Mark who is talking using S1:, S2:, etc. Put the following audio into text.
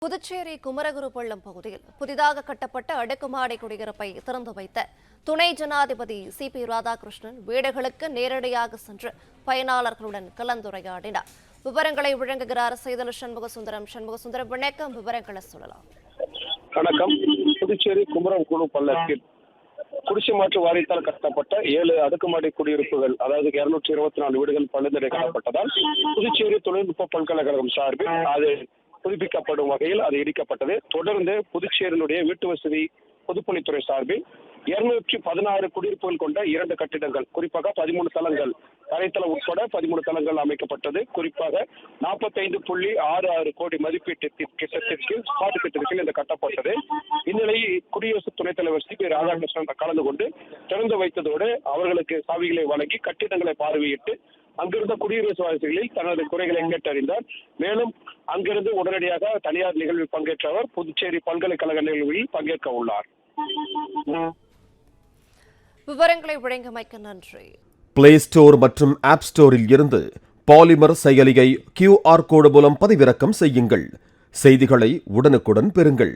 S1: புதுச்சேரி குமரகுருபள்ளம் பகுதியில் புதிதாக கட்டப்பட்ட அடுக்குமாடி குடியிருப்பை திறந்து வைத்த துணை ஜனாதிபதி சி.பி. ராதாகிருஷ்ணன் வீடுகளுக்கு நேரடியாக சென்று பயனாளர்களுடன் கலந்துரையாடினார். விவரங்களை வழங்குகிறார் செய்தல் சண்முகசுந்தரம். வணக்கம், விவரங்களை சொல்லலாம்.
S2: வணக்கம். புதுச்சேரி குமரகுருபள்ளத்தில் குடிசை மாற்று வாரியத்தால் கட்டப்பட்ட 7 அடுக்குமாடி குடியிருப்புகள், அதாவது 224 வீடுகள் பழுதடை காணப்பட்டதால் புதுச்சேரி தொழில்நுட்ப பல்கலைக்கழகம் சார்பில் அது புதுப்பிக்கப்படும் வகையில் அது இடிக்கப்பட்டது. தொடர்ந்து புதுச்சேரியினுடைய வீட்டு வசதி பொதுப்பணித்துறை சார்பில் 216 குடியிருப்புகள் கொண்ட 2 கட்டிடங்கள், குறிப்பாக 13 தளங்கள், தரைத்தளம் உட்பட 13 தளங்கள் அமைக்கப்பட்டது. குறிப்பாக 45.66 கோடி மதிப்பீட்டு திட்டத்திற்கு ஸ்மார்ட் திட்டத்தில் இந்த கட்டப்பட்டது. இந்நிலையில் குடியரசு துணைத் தலைவர் சி.பி. ராதாகிருஷ்ணன் கலந்து கொண்டு திறந்து வைத்ததோடு அவர்களுக்கு சாவிகளை வழங்கி கட்டிடங்களை பார்வையிட்டு அங்கிருந்த குடியிருப்புவாசிகளில் தனது குறைகளை கேட்டறிந்தார். மேலும் அங்கிருந்து உடனடியாக தனியார் நிகழ்வில் பங்கேற்ற அவர் புதுச்சேரி பல்கலைக்கழக நிகழ்வில் பங்கேற்க உள்ளார்.
S1: விவரங்களை வழங்கியமைக்கு நன்றி.
S3: பிளே ஸ்டோர் மற்றும் ஆப் ஸ்டோரில் இருந்து பாலிமர் செயலியை QR கோடு மூலம் பதிவிறக்கம் செய்யுங்கள். செய்திகளை உடனுக்குடன் பெறுங்கள்.